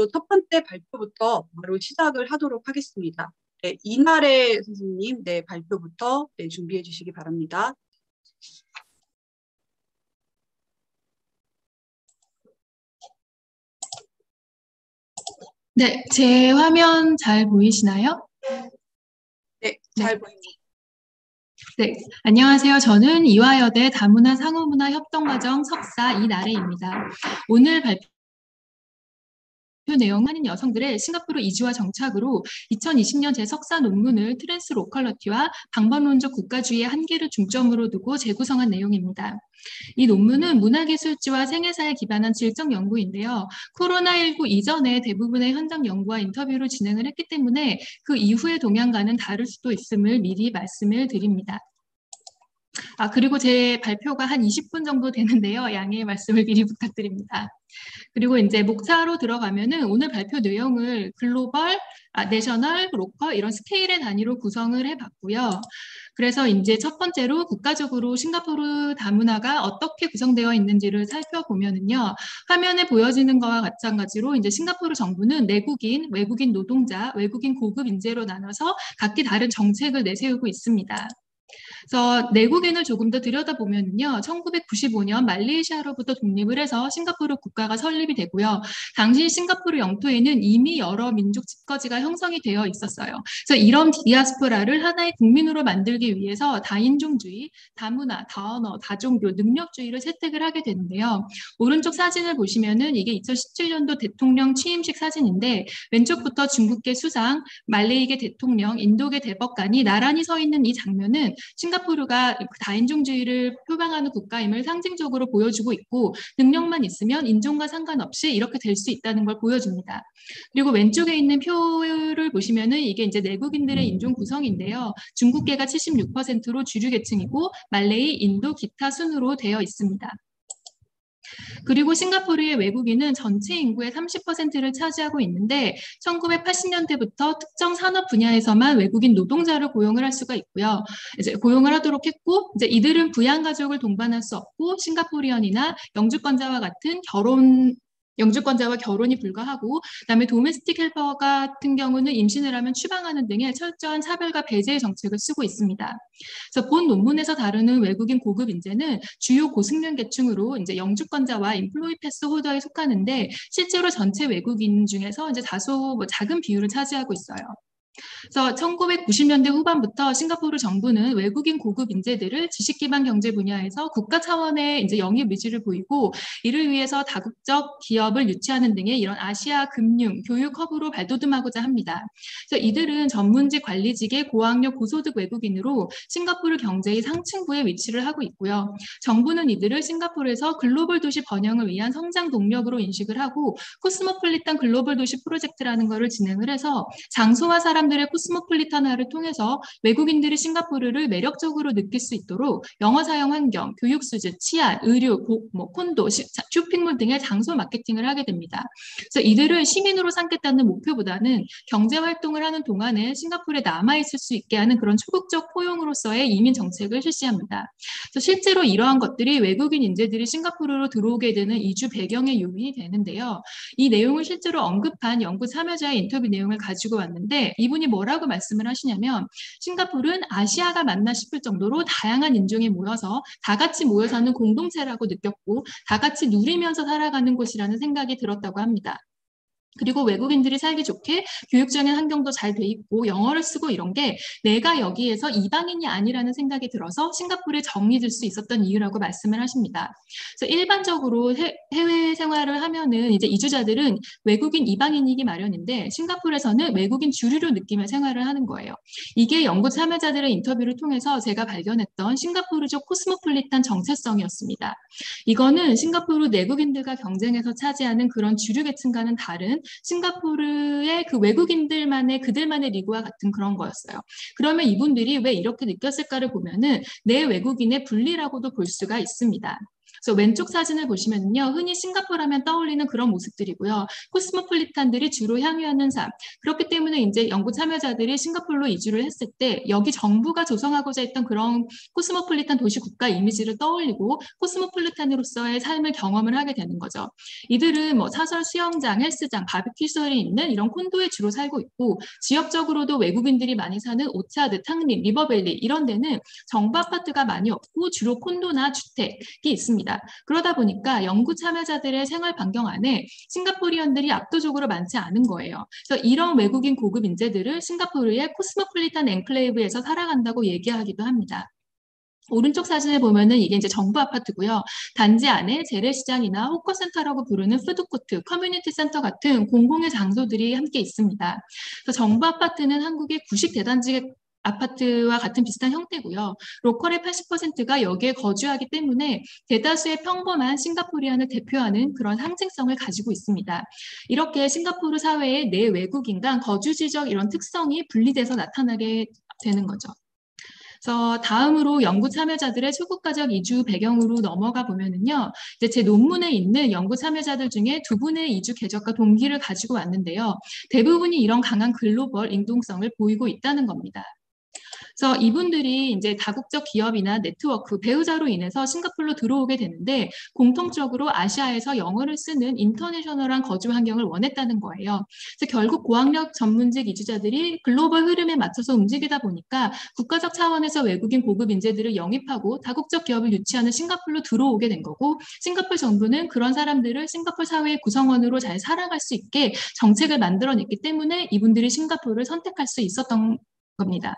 첫 번째 발표부터 바로 시작을 하도록 하겠습니다. 네, 이나래 선생님, 네, 발표부터 준비해 주시기 바랍니다. 네, 제 화면 잘 보이시나요? 네, 잘 보입니다. 네, 안녕하세요. 저는 이화여대 다문화 상호문화 협동과정 석사 이나래입니다. 오늘 발표 내용 한인 여성들의 싱가포르 이주와 정착으로 2020년 제 석사 논문을 트랜스로컬러티와 방법론적 국가주의의 한계를 중점으로 두고 재구성한 내용입니다. 이 논문은 문화예술지와 생애사에 기반한 질적 연구인데요. 코로나19 이전에 대부분의 현장 연구와 인터뷰를 진행을 했기 때문에 그 이후의 동향과는 다를 수도 있음을 미리 말씀을 드립니다. 그리고 제 발표가 한 20분 정도 되는데요. 양해의 말씀을 미리 부탁드립니다. 그리고 이제 목차로 들어가면은 오늘 발표 내용을 글로벌, 내셔널, 로컬 이런 스케일의 단위로 구성을 해봤고요. 그래서 이제 첫 번째로 국가적으로 싱가포르 다문화가 어떻게 구성되어 있는지를 살펴보면은요. 화면에 보여지는 것과 마찬가지로 이제 싱가포르 정부는 내국인, 외국인 노동자, 외국인 고급 인재로 나눠서 각기 다른 정책을 내세우고 있습니다. 그래서 내국인을 조금 더 들여다보면요. 1995년 말레이시아로부터 독립을 해서 싱가포르 국가가 설립이 되고요. 당시 싱가포르 영토에는 이미 여러 민족 집거지가 형성이 되어 있었어요. 그래서 이런 디아스포라를 하나의 국민으로 만들기 위해서 다인종주의, 다문화, 다언어, 다종교, 능력주의를 채택을 하게 되는데요. 오른쪽 사진을 보시면은 이게 2017년도 대통령 취임식 사진인데 왼쪽부터 중국계 수상, 말레이계 대통령, 인도계 대법관이 나란히 서 있는 이 장면은 싱가포르가 다인종주의를 표방하는 국가임을 상징적으로 보여주고 있고 능력만 있으면 인종과 상관없이 이렇게 될 수 있다는 걸 보여줍니다. 그리고 왼쪽에 있는 표를 보시면은 이게 이제 내국인들의 인종 구성인데요. 중국계가 76%로 주류 계층이고 말레이, 인도, 기타 순으로 되어 있습니다. 그리고 싱가포르의 외국인은 전체 인구의 30%를 차지하고 있는데 1980년대부터 특정 산업 분야에서만 외국인 노동자를 고용을 할 수가 있고요. 이제 고용을 하도록 했고 이제 이들은 부양 가족을 동반할 수 없고 싱가포리언이나 영주권자와 같은 영주권자와 결혼이 불가하고 그다음에 도메스틱 헬퍼 같은 경우는 임신을 하면 추방하는 등의 철저한 차별과 배제의 정책을 쓰고 있습니다. 그래서 본 논문에서 다루는 외국인 고급 인재는 주요 고숙련 계층으로 이제 영주권자와 인플로이 패스 홀더에 속하는데 실제로 전체 외국인 중에서 이제 다소 작은 비율을 차지하고 있어요. 그래서 1990년대 후반부터 싱가포르 정부는 외국인 고급 인재들을 지식 기반 경제 분야에서 국가 차원의 이제 영입 의지를 보이고 이를 위해서 다국적 기업을 유치하는 등의 이런 아시아 금융, 교육 허브로 발돋움하고자 합니다. 그래서 이들은 전문직 관리직의 고학력 고소득 외국인으로 싱가포르 경제의 상층부에 위치를 하고 있고요. 정부는 이들을 싱가포르에서 글로벌 도시 번영을 위한 성장 동력으로 인식을 하고 코스모폴리탄 글로벌 도시 프로젝트라는 것을 진행을 해서 장소와 사람들의 코스모폴리탄화를 통해서 외국인들이 싱가포르를 매력적으로 느낄 수 있도록 영어 사용 환경, 교육 수준, 치안, 의료, 콘도, 쇼핑몰 등의 장소 마케팅을 하게 됩니다. 그래서 이들을 시민으로 삼겠다는 목표보다는 경제 활동을 하는 동안에 싱가포르에 남아있을 수 있게 하는 그런 초국적 포용으로서의 이민 정책을 실시합니다. 그래서 실제로 이러한 것들이 외국인 인재들이 싱가포르로 들어오게 되는 이주 배경의 요인이 되는데요. 이 내용을 실제로 언급한 연구 참여자의 인터뷰 내용을 가지고 왔는데 이분이 뭐라고 말씀을 하시냐면 싱가포르는 아시아가 맞나 싶을 정도로 다양한 인종이 모여서 다 같이 모여 사는 공동체라고 느꼈고 다 같이 누리면서 살아가는 곳이라는 생각이 들었다고 합니다. 그리고 외국인들이 살기 좋게 교육적인 환경도 잘 돼 있고 영어를 쓰고 이런 게 내가 여기에서 이방인이 아니라는 생각이 들어서 싱가포르에 정리될 수 있었던 이유라고 말씀을 하십니다. 그래서 일반적으로 해외 생활을 하면은 이제 이주자들은 외국인 이방인이기 마련인데 싱가포르에서는 외국인 주류로 느끼며 생활을 하는 거예요. 이게 연구 참여자들의 인터뷰를 통해서 제가 발견했던 싱가포르적 코스모폴리탄 정체성이었습니다. 이거는 싱가포르 내국인들과 경쟁해서 차지하는 그런 주류 계층과는 다른 싱가포르의 그 외국인들만의 그들만의 리그와 같은 그런 거였어요. 그러면 이분들이 왜 이렇게 느꼈을까를 보면은 내 외국인의 분리라고도 볼 수가 있습니다. 그래서 왼쪽 사진을 보시면요. 흔히 싱가포르 하면 떠올리는 그런 모습들이고요. 코스모폴리탄들이 주로 향유하는 삶. 그렇기 때문에 이제 연구 참여자들이 싱가포르로 이주를 했을 때 여기 정부가 조성하고자 했던 그런 코스모폴리탄 도시 국가 이미지를 떠올리고 코스모폴리탄으로서의 삶을 경험을 하게 되는 거죠. 이들은 뭐 사설 수영장, 헬스장, 바비큐 시설이 있는 이런 콘도에 주로 살고 있고 지역적으로도 외국인들이 많이 사는 오차드, 탕린, 리버밸리 이런 데는 정부 아파트가 많이 없고 주로 콘도나 주택이 있습니다. 그러다 보니까 연구 참여자들의 생활 반경 안에 싱가포리언들이 압도적으로 많지 않은 거예요. 그래서 이런 외국인 고급 인재들을 싱가포르의 코스모폴리탄 엔클레이브에서 살아간다고 얘기하기도 합니다. 오른쪽 사진을 보면은 이게 이제 정부 아파트고요. 단지 안에 재래시장이나 호커센터라고 부르는 푸드코트, 커뮤니티 센터 같은 공공의 장소들이 함께 있습니다. 그래서 정부 아파트는 한국의 구식 대단지 아파트와 같은 비슷한 형태고요. 로컬의 80%가 여기에 거주하기 때문에 대다수의 평범한 싱가포리안을 대표하는 그런 상징성을 가지고 있습니다. 이렇게 싱가포르 사회의 내 외국인간 거주 지적 이런 특성이 분리돼서 나타나게 되는 거죠. 그래서 다음으로 연구 참여자들의 소국가적 이주 배경으로 넘어가 보면은요, 이제 제 논문에 있는 연구 참여자들 중에 두 분의 이주 궤적과 동기를 가지고 왔는데요. 대부분이 이런 강한 글로벌 인동성을 보이고 있다는 겁니다. 그래서 이분들이 이제 다국적 기업이나 네트워크, 배우자로 인해서 싱가포르로 들어오게 되는데 공통적으로 아시아에서 영어를 쓰는 인터내셔널한 거주 환경을 원했다는 거예요. 그래서 결국 고학력 전문직 이주자들이 글로벌 흐름에 맞춰서 움직이다 보니까 국가적 차원에서 외국인 고급 인재들을 영입하고 다국적 기업을 유치하는 싱가포르로 들어오게 된 거고 싱가포르 정부는 그런 사람들을 싱가포르 사회의 구성원으로 잘 살아갈 수 있게 정책을 만들어냈기 때문에 이분들이 싱가포르를 선택할 수 있었던 겁니다.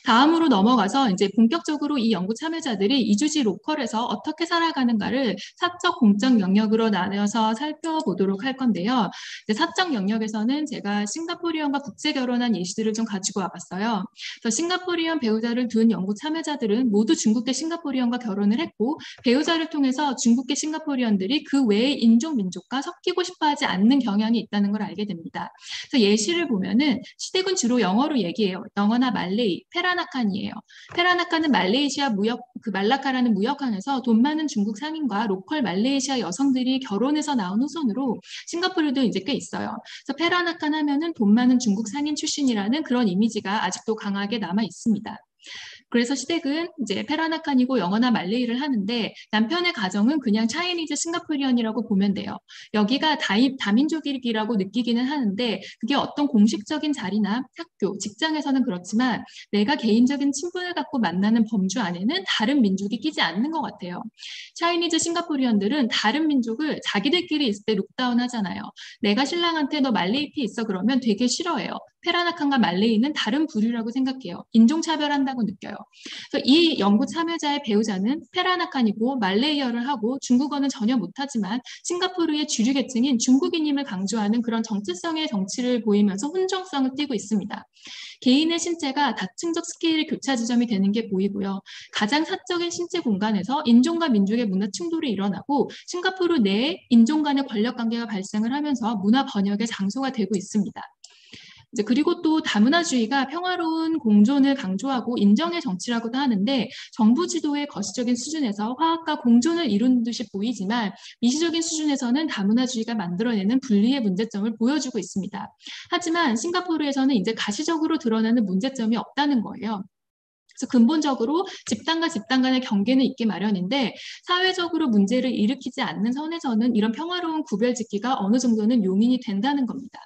다음으로 넘어가서 이제 본격적으로 이 연구 참여자들이 이주지 로컬에서 어떻게 살아가는가를 사적, 공적 영역으로 나눠서 살펴보도록 할 건데요. 사적 영역에서는 제가 싱가포리언과 국제 결혼한 예시들을 좀 가지고 와봤어요. 그래서 싱가포리언 배우자를 둔 연구 참여자들은 모두 중국계 싱가포리언과 결혼을 했고 배우자를 통해서 중국계 싱가포리언들이 그 외의 인종 민족과 섞이고 싶어하지 않는 경향이 있다는 걸 알게 됩니다. 그래서 예시를 보면은 시댁은 주로 영어로 얘기해요. 영어나 말레이, 페라나칸이에요. 페라나칸은 말레이시아 무역, 그 말라카라는 무역항에서 돈 많은 중국 상인과 로컬 말레이시아 여성들이 결혼해서 나온 후손으로 싱가포르도 이제 꽤 있어요. 그래서 페라나칸 하면은 돈 많은 중국 상인 출신이라는 그런 이미지가 아직도 강하게 남아 있습니다. 그래서 시댁은 이제 페라나칸이고 영어나 말레이를 하는데 남편의 가정은 그냥 차이니즈 싱가포리언이라고 보면 돼요. 여기가 다민족이라고 느끼기는 하는데 그게 어떤 공식적인 자리나 학교, 직장에서는 그렇지만 내가 개인적인 친분을 갖고 만나는 범주 안에는 다른 민족이 끼지 않는 것 같아요. 차이니즈 싱가포리언들은 다른 민족을 자기들끼리 있을 때 룩다운 하잖아요. 내가 신랑한테 너 말레이 피 있어 그러면 되게 싫어해요. 페라나칸과 말레이는 다른 부류라고 생각해요. 인종차별한다고 느껴요. 그래서 이 연구 참여자의 배우자는 페라나칸이고 말레이어를 하고 중국어는 전혀 못하지만 싱가포르의 주류 계층인 중국인임을 강조하는 그런 정체성의 정치를 보이면서 혼정성을 띠고 있습니다. 개인의 신체가 다층적 스케일 교차 지점이 되는 게 보이고요. 가장 사적인 신체 공간에서 인종과 민족의 문화 충돌이 일어나고 싱가포르 내에 인종 간의 권력 관계가 발생을 하면서 문화 번역의 장소가 되고 있습니다. 이제 그리고 또 다문화주의가 평화로운 공존을 강조하고 인정의 정치라고도 하는데 정부 지도의 거시적인 수준에서 화합과 공존을 이루는 듯이 보이지만 미시적인 수준에서는 다문화주의가 만들어내는 분리의 문제점을 보여주고 있습니다. 하지만 싱가포르에서는 이제 가시적으로 드러나는 문제점이 없다는 거예요. 그래서 근본적으로 집단과 집단 간의 경계는 있기 마련인데 사회적으로 문제를 일으키지 않는 선에서는 이런 평화로운 구별짓기가 어느 정도는 용인이 된다는 겁니다.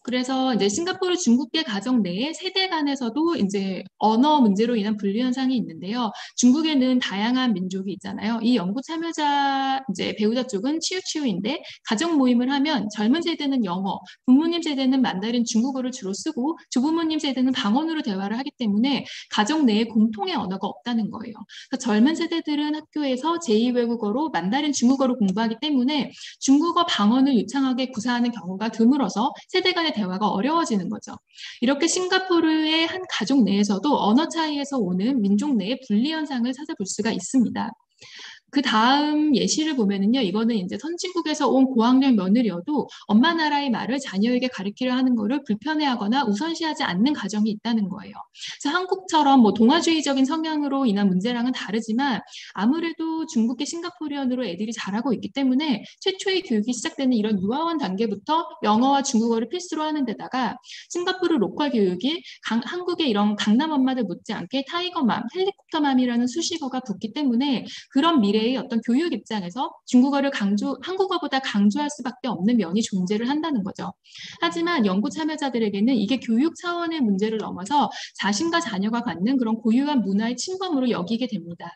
그래서 이제 싱가포르 중국계 가정 내에 세대 간에서도 이제 언어 문제로 인한 분리 현상이 있는데요. 중국에는 다양한 민족이 있잖아요. 이 연구 참여자 이제 배우자 쪽은 치우치우인데 가정 모임을 하면 젊은 세대는 영어, 부모님 세대는 만다린 중국어를 주로 쓰고 조부모님 세대는 방언으로 대화를 하기 때문에 가정 내에 공통의 언어가 없다는 거예요. 그래서 젊은 세대들은 학교에서 제2 외국어로 만다린 중국어를 공부하기 때문에 중국어 방언을 유창하게 구사하는 경우가 드물어서 세대 간의 대화가 어려워지는 거죠. 이렇게 싱가포르의 한 가족 내에서도 언어 차이에서 오는 민족 내의 분리 현상을 찾아볼 수가 있습니다. 그 다음 예시를 보면은요, 이거는 이제 선진국에서 온 고학력 며느리여도 엄마 나라의 말을 자녀에게 가르치려 하는 거를 불편해하거나 우선시하지 않는 가정이 있다는 거예요. 그래서 한국처럼 뭐 동아주의적인 성향으로 인한 문제랑은 다르지만 아무래도 중국계 싱가포리언으로 애들이 자라고 있기 때문에 최초의 교육이 시작되는 이런 유아원 단계부터 영어와 중국어를 필수로 하는 데다가 싱가포르 로컬 교육이 한국의 이런 강남 엄마들 못지않게 타이거맘, 헬리콥터맘이라는 수식어가 붙기 때문에 그런 미래의 어떤 교육 입장에서 중국어를 한국어보다 강조할 수밖에 없는 면이 존재를 한다는 거죠. 하지만 연구 참여자들에게는 이게 교육 차원의 문제를 넘어서 자신과 자녀가 갖는 그런 고유한 문화의 침범으로 여기게 됩니다.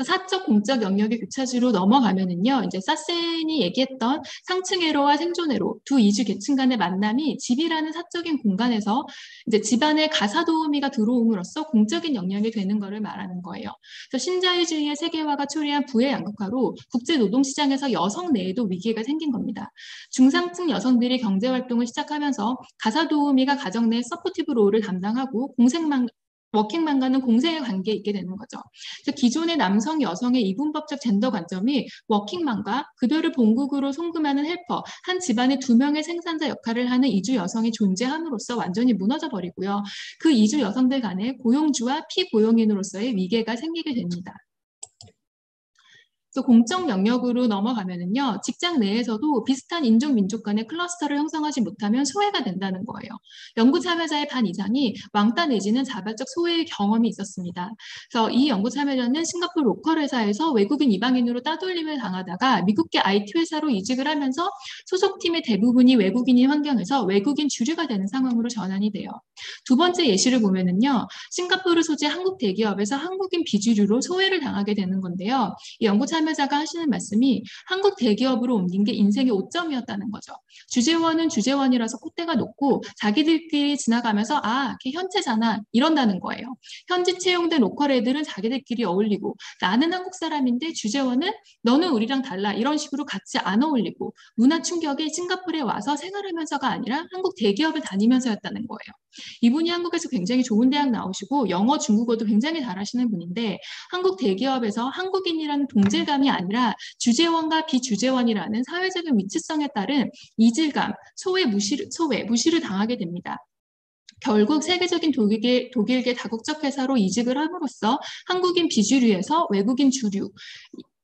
사적 공적 영역의 교차지로 넘어가면은요, 이제 사센이 얘기했던 상층애로와 생존애로 두 이주 계층 간의 만남이 집이라는 사적인 공간에서 이제 집안에 가사 도우미가 들어옴으로써 공적인 영역이 되는 것을 말하는 거예요. 그래서 신자유주의의 세계화가 초래한 부의 양극화로 국제 노동시장에서 여성 내에도 위기가 생긴 겁니다. 중상층 여성들이 경제활동을 시작하면서 가사 도우미가 가정 내 서포티브 롤을 담당하고 워킹맘과는 공생의 관계에 있게 되는 거죠. 그래서 기존의 남성, 여성의 이분법적 젠더 관점이 워킹맘과 급여를 본국으로 송금하는 헬퍼, 한 집안의 두 명의 생산자 역할을 하는 이주 여성이 존재함으로써 완전히 무너져 버리고요. 그 이주 여성들 간의 고용주와 피고용인으로서의 위계가 생기게 됩니다. 그래서 공적 영역으로 넘어가면은요, 직장 내에서도 비슷한 인종 민족 간의 클러스터를 형성하지 못하면 소외가 된다는 거예요. 연구 참여자의 반 이상이 왕따 내지는 자발적 소외의 경험이 있었습니다. 그래서 이 연구 참여자는 싱가포르 로컬 회사에서 외국인 이방인으로 따돌림을 당하다가 미국계 IT 회사로 이직을 하면서 소속팀의 대부분이 외국인인 환경에서 외국인 주류가 되는 상황으로 전환이 돼요. 두 번째 예시를 보면은요, 싱가포르 소재 한국 대기업에서 한국인 비주류로 소외를 당하게 되는 건데요. 이 연구 참여자가 하시는 말씀이 한국 대기업으로 옮긴 게 인생의 오점이었다는 거죠. 주재원은 주재원이라서 콧대가 높고 자기들끼리 지나가면서 걔 현채잖아 이런다는 거예요. 현지 채용된 로컬 애들은 자기들끼리 어울리고 나는 한국 사람인데 주재원은 너는 우리랑 달라 이런 식으로 같이 안 어울리고 문화 충격이 싱가포르에 와서 생활하면서가 아니라 한국 대기업을 다니면서였다는 거예요. 이분이 한국에서 굉장히 좋은 대학 나오시고 영어, 중국어도 굉장히 잘하시는 분인데 한국 대기업에서 한국인이라는 동질감이 아니라 주재원과 비주재원이라는 사회적인 위치성에 따른 이질감, 무시를 당하게 됩니다. 결국 세계적인 독일계 다국적 회사로 이직을 함으로써 한국인 비주류에서 외국인 주류,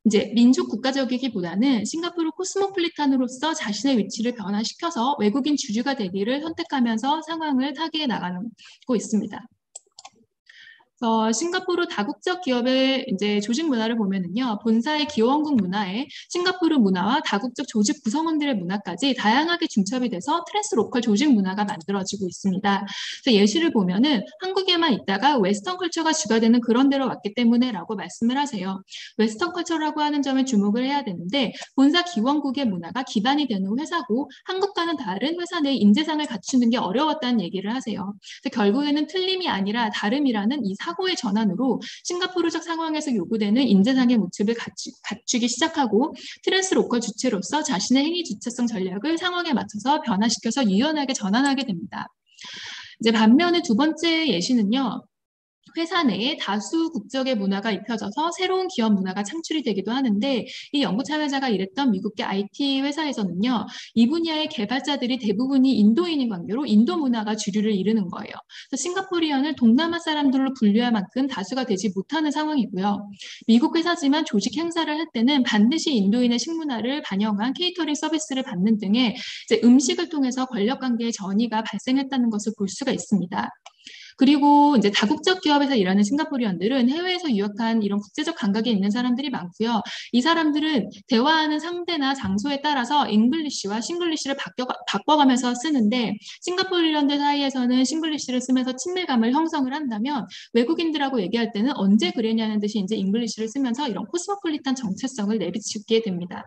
이제 민족 국가적이기보다는 싱가포르 코스모폴리탄으로서 자신의 위치를 변화시켜서 외국인 주류가 되기를 선택하면서 상황을 타개해 나가고 있습니다. 싱가포르 다국적 기업의 이제 조직 문화를 보면은요, 본사의 기원국 문화에 싱가포르 문화와 다국적 조직 구성원들의 문화까지 다양하게 중첩이 돼서 트랜스 로컬 조직 문화가 만들어지고 있습니다. 그래서 예시를 보면은 한국에만 있다가 웨스턴 컬처가 주가 되는 그런 데로 왔기 때문에라고 말씀을 하세요. 웨스턴 컬처라고 하는 점에 주목을 해야 되는데 본사 기원국의 문화가 기반이 되는 회사고 한국과는 다른 회사 내 인재상을 갖추는 게 어려웠다는 얘기를 하세요. 그래서 결국에는 틀림이 아니라 다름이라는 이 사고의 전환으로 싱가포르적 상황에서 요구되는 인재상의 모습을 갖추기 시작하고 트랜스 로컬 주체로서 자신의 행위 주체성 전략을 상황에 맞춰서 변화시켜서 유연하게 전환하게 됩니다. 이제 반면에 두 번째 예시는요. 회사 내에 다수 국적의 문화가 입혀져서 새로운 기업 문화가 창출이 되기도 하는데 이 연구 참여자가 일했던 미국계 IT 회사에서는요. 이 분야의 개발자들이 대부분이 인도인인 관계로 인도 문화가 주류를 이루는 거예요. 그래서 싱가포리언을 동남아 사람들로 분류할 만큼 다수가 되지 못하는 상황이고요. 미국 회사지만 조직 행사를 할 때는 반드시 인도인의 식문화를 반영한 케이터링 서비스를 받는 등의 이제 음식을 통해서 권력관계의 전이가 발생했다는 것을 볼 수가 있습니다. 그리고 이제 다국적 기업에서 일하는 싱가포리언들은 해외에서 유학한 이런 국제적 감각이 있는 사람들이 많고요. 이 사람들은 대화하는 상대나 장소에 따라서 잉글리시와 싱글리시를 바꿔가면서 쓰는데 싱가포리언들 사이에서는 싱글리시를 쓰면서 친밀감을 형성을 한다면 외국인들하고 얘기할 때는 언제 그랬냐는 듯이 이제 잉글리시를 쓰면서 이런 코스모폴리탄 정체성을 내비치게 됩니다.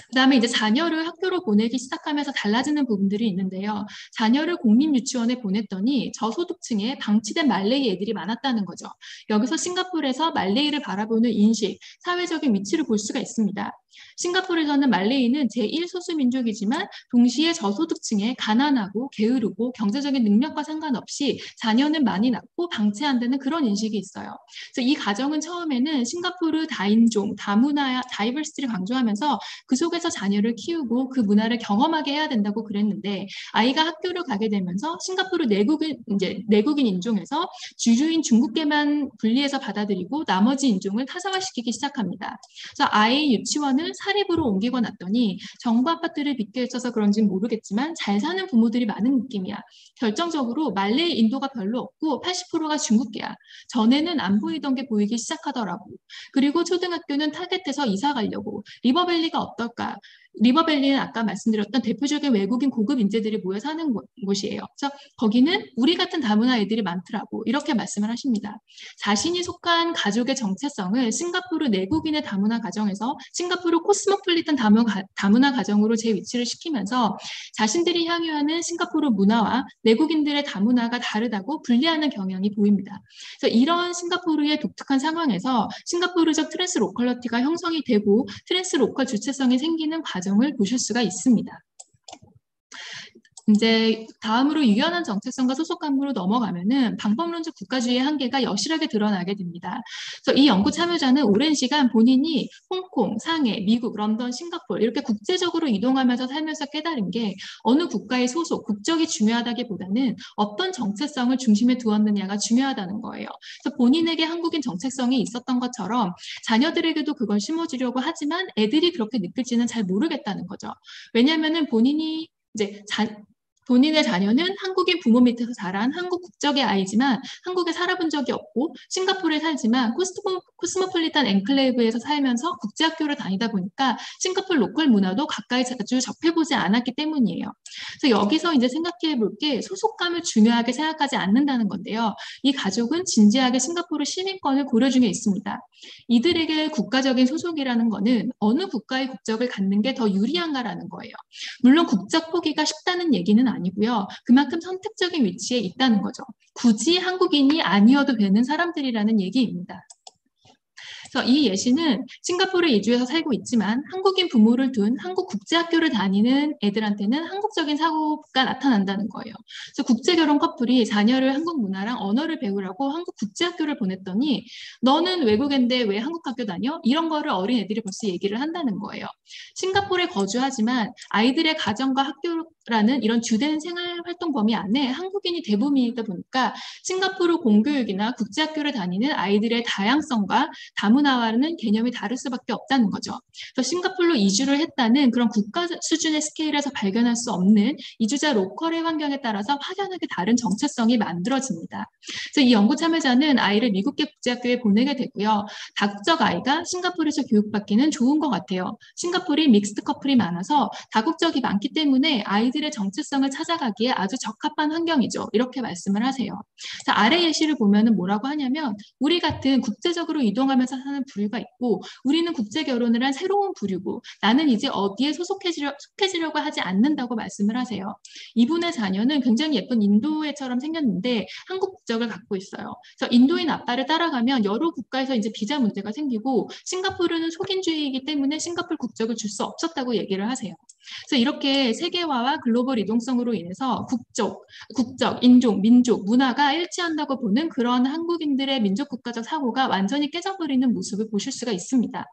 그다음에 이제 자녀를 학교로 보내기 시작하면서 달라지는 부분들이 있는데요. 자녀를 공립유치원에 보냈더니 저소득층에 방치된 말레이 애들이 많았다는 거죠. 여기서 싱가포르에서 말레이를 바라보는 인식, 사회적인 위치를 볼 수가 있습니다. 싱가포르에서는 말레이는 제1소수민족이지만 동시에 저소득층에 가난하고 게으르고 경제적인 능력과 상관없이 자녀는 많이 낳고 방치한다는 그런 인식이 있어요. 그래서 이 가정은 처음에는 싱가포르 다인종, 다문화, 다이버시티를 강조하면서 그 속에서 자녀를 키우고 그 문화를 경험하게 해야 된다고 그랬는데 아이가 학교를 가게 되면서 싱가포르 내국인 인종에서 주주인 중국계만 분리해서 받아들이고 나머지 인종을 타사화시키기 시작합니다. 그래서 아이 유치원을 사립으로 옮기고 났더니 정부 아파트를 빚게 있어서 그런지는 모르겠지만 잘 사는 부모들이 많은 느낌이야. 결정적으로 말레이 인도가 별로 없고 80%가 중국계야. 전에는 안 보이던 게 보이기 시작하더라고. 그리고 초등학교는 타겟해서 이사 가려고. 리버밸리가 어떨까? 리버밸리는 아까 말씀드렸던 대표적인 외국인 고급 인재들이 모여 사는 곳이에요. 그래서 거기는 우리 같은 다문화 애들이 많더라고. 이렇게 말씀을 하십니다. 자신이 속한 가족의 정체성을 싱가포르 내국인의 다문화 가정에서 싱가포르 코스모폴리탄 다문화 가정으로 재위치를 시키면서 자신들이 향유하는 싱가포르 문화와 내국인들의 다문화가 다르다고 분리하는 경향이 보입니다. 그래서 이런 싱가포르의 독특한 상황에서 싱가포르적 트랜스로컬러티가 형성이 되고 트랜스로컬 주체성이 생기는 과정을 보실 수가 있습니다. 이제 다음으로 유연한 정체성과 소속감으로 넘어가면은 방법론적 국가주의의 한계가 여실하게 드러나게 됩니다. 그래서 이 연구 참여자는 오랜 시간 본인이 홍콩, 상해, 미국, 런던, 싱가포르 이렇게 국제적으로 이동하면서 살면서 깨달은 게 어느 국가의 소속, 국적이 중요하다기보다는 어떤 정체성을 중심에 두었느냐가 중요하다는 거예요. 그래서 본인에게 한국인 정체성이 있었던 것처럼 자녀들에게도 그걸 심어주려고 하지만 애들이 그렇게 느낄지는 잘 모르겠다는 거죠. 왜냐하면은 본인이 이제 본인의 자녀는 한국인 부모 밑에서 자란 한국 국적의 아이지만 한국에 살아본 적이 없고 싱가포르에 살지만 코스모폴리탄 엔클레이브에서 살면서 국제학교를 다니다 보니까 싱가포르 로컬 문화도 가까이 자주 접해보지 않았기 때문이에요. 그래서 여기서 이제 생각해 볼 게 소속감을 중요하게 생각하지 않는다는 건데요. 이 가족은 진지하게 싱가포르 시민권을 고려 중에 있습니다. 이들에게 국가적인 소속이라는 거는 어느 국가의 국적을 갖는 게 더 유리한가라는 거예요. 물론 국적 포기가 쉽다는 얘기는 아니고요. 그만큼 선택적인 위치에 있다는 거죠. 굳이 한국인이 아니어도 되는 사람들이라는 얘기입니다. 그래서 이 예시는 싱가포르에 이주해서 살고 있지만 한국인 부모를 둔 한국 국제학교를 다니는 애들한테는 한국적인 사고가 나타난다는 거예요. 그래서 국제결혼 커플이 자녀를 한국 문화랑 언어를 배우라고 한국 국제학교를 보냈더니 너는 외국인데 왜 한국 학교 다녀? 이런 거를 어린 애들이 벌써 얘기를 한다는 거예요. 싱가포르에 거주하지만 아이들의 가정과 학교라는 이런 주된 생활활동 범위 안에 한국인이 대부분이다 보니까 싱가포르 공교육이나 국제학교를 다니는 아이들의 다양성과 다문화와는 개념이 다를 수밖에 없다는 거죠. 그래서 싱가포르로 이주를 했다는 그런 국가 수준의 스케일에서 발견할 수 없는 이주자 로컬의 환경에 따라서 확연하게 다른 정체성이 만들어집니다. 그래서 이 연구 참여자는 아이를 미국계 국제학교에 보내게 되고요. 다국적 아이가 싱가포르에서 교육받기는 좋은 것 같아요. 싱가포르이 믹스드 커플이 많아서 다국적이 많기 때문에 아이들의 정체성을 찾아가기에 아주 적합한 환경이죠. 이렇게 말씀을 하세요. 그래서 아래 예시를 보면은 뭐라고 하냐면 우리 같은 국제적으로 이동하면서 사는 부류가 있고 우리는 국제 결혼을 한 새로운 부류고 나는 이제 어디에 속해지려고 하지 않는다고 말씀을 하세요. 이분의 자녀는 굉장히 예쁜 인도애처럼 생겼는데 한국 국적을 갖고 있어요. 그래서 인도인 아빠를 따라가면 여러 국가에서 이제 비자 문제가 생기고 싱가포르는 속인주의이기 때문에 싱가포르 국적을 줄 수 없었다고 얘기를 하세요. 그래서 이렇게 세계화와 글로벌 이동성으로 인해서 국적, 인종, 민족, 문화가 일치한다고 보는 그런 한국인들의 민족국가적 사고가 완전히 깨져버리는 모습을 보실 수가 있습니다.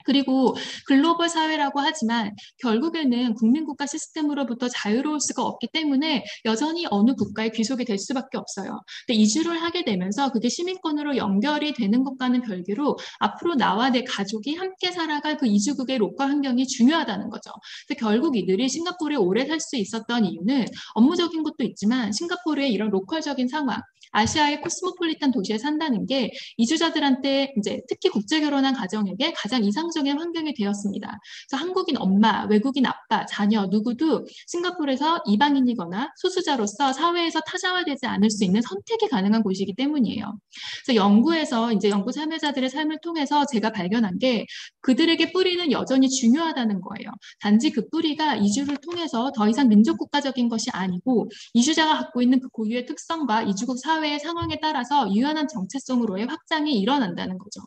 그리고 글로벌 사회라고 하지만 결국에는 국민국가 시스템으로부터 자유로울 수가 없기 때문에 여전히 어느 국가의 귀속이 될 수밖에 없어요. 근데 이주를 하게 되면서 그게 시민권으로 연결이 되는 것과는 별개로 앞으로 나와 내 가족이 함께 살아갈 그 이주국의 로컬 환경이 중요하다는 거죠. 그래서 결국 이들이 싱가포르에 오래 살 수 있었던 이유는 업무적인 것도 있지만 싱가포르의 이런 로컬적인 상황, 아시아의 코스모폴리탄 도시에 산다는 게 이주자들한테 이제 특히 국제 결혼한 가정에게 가장 이상적인 환경이 되었습니다. 그래서 한국인 엄마, 외국인 아빠, 자녀 누구도 싱가포르에서 이방인이거나 소수자로서 사회에서 타자화되지 않을 수 있는 선택이 가능한 곳이기 때문이에요. 그래서 연구에서 이제 연구 참여자들의 삶을 통해서 제가 발견한 게 그들에게 뿌리는 여전히 중요하다는 거예요. 단지 그 뿌리가 이주를 통해서 더 이상 민족국가적인 것이 아니고 이주자가 갖고 있는 그 고유의 특성과 이주국 사회의 상황에 따라서 유연한 정체성으로의 확장이 일어난다는 거죠.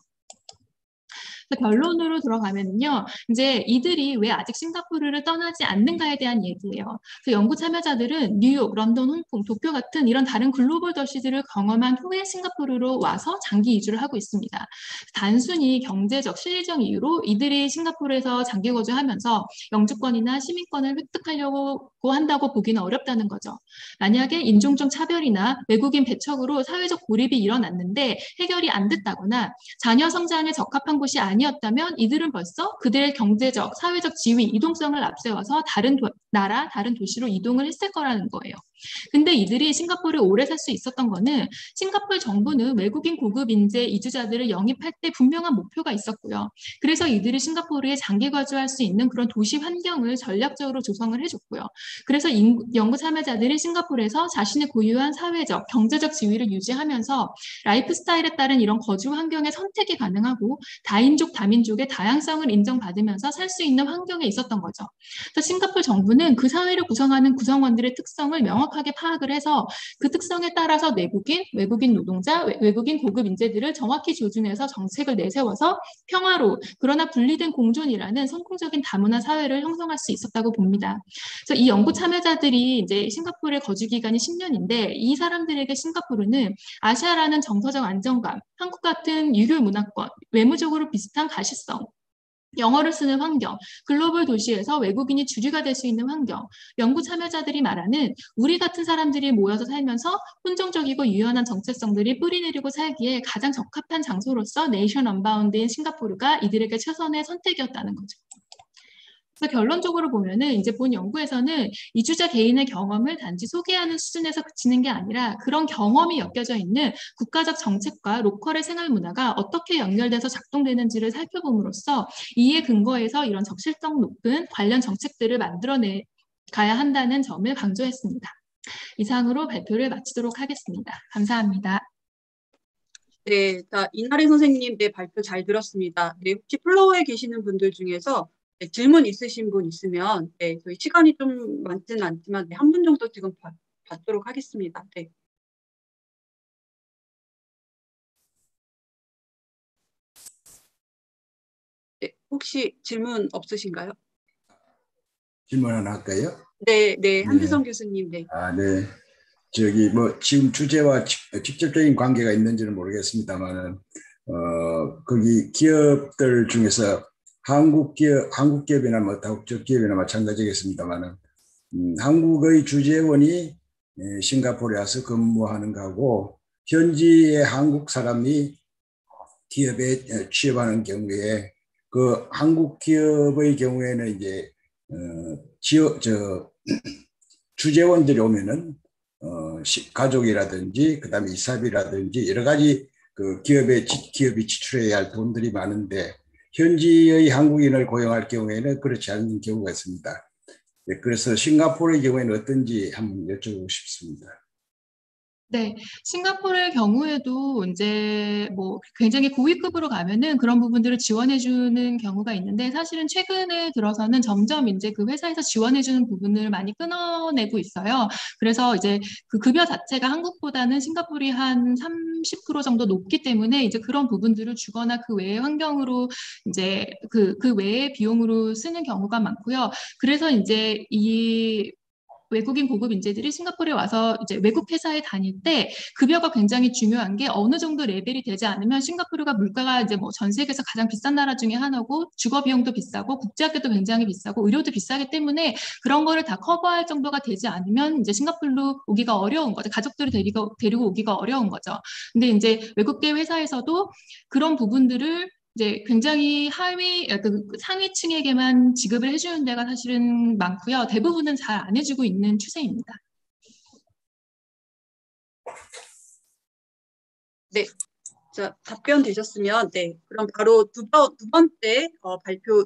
그래서 결론으로 들어가면은요, 이제 이들이 왜 아직 싱가포르를 떠나지 않는가에 대한 얘기예요. 그 연구 참여자들은 뉴욕, 런던, 홍콩, 도쿄 같은 이런 다른 글로벌 도시들을 경험한 후에 싱가포르로 와서 장기 이주를 하고 있습니다. 단순히 경제적, 실리적 이유로 이들이 싱가포르에서 장기 거주하면서 영주권이나 시민권을 획득하려고 한다고 보기는 어렵다는 거죠. 만약에 인종적 차별이나 외국인 배척으로 사회적 고립이 일어났는데 해결이 안 됐다거나 자녀 성장에 적합한 곳이 아니었다면 이들은 벌써 그들의 경제적, 사회적 지위, 이동성을 앞세워서 다른 나라, 다른 도시로 이동을 했을 거라는 거예요. 근데 이들이 싱가포르에 오래 살 수 있었던 거는 싱가포르 정부는 외국인 고급 인재 이주자들을 영입할 때 분명한 목표가 있었고요. 그래서 이들이 싱가포르에 장기 거주할 수 있는 그런 도시 환경을 전략적으로 조성을 해줬고요. 그래서 연구 참여자들이 싱가포르에서 자신의 고유한 사회적, 경제적 지위를 유지하면서 라이프 스타일에 따른 이런 거주 환경의 선택이 가능하고 다인족, 다민족의 다양성을 인정받으면서 살 수 있는 환경에 있었던 거죠. 그래서 싱가포르 정부는 그 사회를 구성하는 구성원들의 특성을 명확하게 파악을 해서 그 특성에 따라서 내국인, 외국인 노동자, 외국인 고급 인재들을 정확히 조준해서 정책을 내세워서 평화로 그러나 분리된 공존이라는 성공적인 다문화 사회를 형성할 수 있었다고 봅니다. 그래서 이 연구 참여자들이 이제 싱가포르의 거주 기간이 10년인데 이 사람들에게 싱가포르는 아시아라는 정서적 안정감, 한국 같은 유교 문화권, 외무적으로 비슷한 가시성, 영어를 쓰는 환경, 글로벌 도시에서 외국인이 주류가 될 수 있는 환경, 연구 참여자들이 말하는 우리 같은 사람들이 모여서 살면서 혼종적이고 유연한 정체성들이 뿌리내리고 살기에 가장 적합한 장소로서 네이션 언바운드인 싱가포르가 이들에게 최선의 선택이었다는 거죠. 그래서 결론적으로 보면은 이제 본 연구에서는 이주자 개인의 경험을 단지 소개하는 수준에서 그치는 게 아니라 그런 경험이 엮여져 있는 국가적 정책과 로컬의 생활 문화가 어떻게 연결돼서 작동되는지를 살펴봄으로써 이에 근거해서 이런 적실성 높은 관련 정책들을 만들어내 가야 한다는 점을 강조했습니다. 이상으로 발표를 마치도록 하겠습니다. 감사합니다. 네, 자, 이나래 선생님, 네, 발표 잘 들었습니다. 네, 혹시 플로어에 계시는 분들 중에서 네, 질문 있으신 분 있으면, 네, 저희 시간이 좀 많지는 않지만, 네, 한 분 정도 지금 받도록 하겠습니다. 네. 네, 혹시 질문 없으신가요? 질문 하나 할까요? 네, 네, 네. 한태성 교수님, 네. 네. 저기 뭐 지금 주제와 직접적인 관계가 있는지는 모르겠습니다만은 거기 기업들 중에서 한국 기업이나 뭐 다국적 기업이나 마찬가지겠습니다만은 한국의 주재원이 싱가포르에 와서 근무하는 거하고 현지의 한국 사람이 기업에 취업하는 경우에 그 한국 기업의 경우에는 이제 주재원들이 오면은 가족이라든지 그다음에 이사비라든지 여러 가지 그 기업이 지출해야 할 돈들이 많은데 현지의 한국인을 고용할 경우에는 그렇지 않은 경우가 있습니다. 네, 그래서 싱가포르의 경우에는 어떤지 한번 여쭤보고 싶습니다. 네, 싱가포르의 경우에도 이제 뭐 굉장히 고위급으로 가면은 그런 부분들을 지원해주는 경우가 있는데 사실은 최근에 들어서는 점점 이제 그 회사에서 지원해주는 부분을 많이 끊어내고 있어요. 그래서 이제 그 급여 자체가 한국보다는 싱가포르이 한 30% 정도 높기 때문에 이제 그런 부분들을 주거나 그 외의 환경으로 이제 그 외의 비용으로 쓰는 경우가 많고요. 그래서 이제 이 외국인 고급 인재들이 싱가포르에 와서 이제 외국 회사에 다닐 때 급여가 굉장히 중요한 게 어느 정도 레벨이 되지 않으면 싱가포르가 물가가 이제 뭐 전 세계에서 가장 비싼 나라 중에 하나고 주거 비용도 비싸고 국제학교도 굉장히 비싸고 의료도 비싸기 때문에 그런 거를 다 커버할 정도가 되지 않으면 이제 싱가포르로 오기가 어려운 거죠. 가족들을 데리고 오기가 어려운 거죠. 근데 이제 외국계 회사에서도 그런 부분들을 이제 굉장히 상위층에게만 지급을 해주는 데가 사실은 많고요. 대부분은 잘 안 해주고 있는 추세입니다. 네. 자, 답변 되셨으면, 네. 그럼 바로 두 번째 발표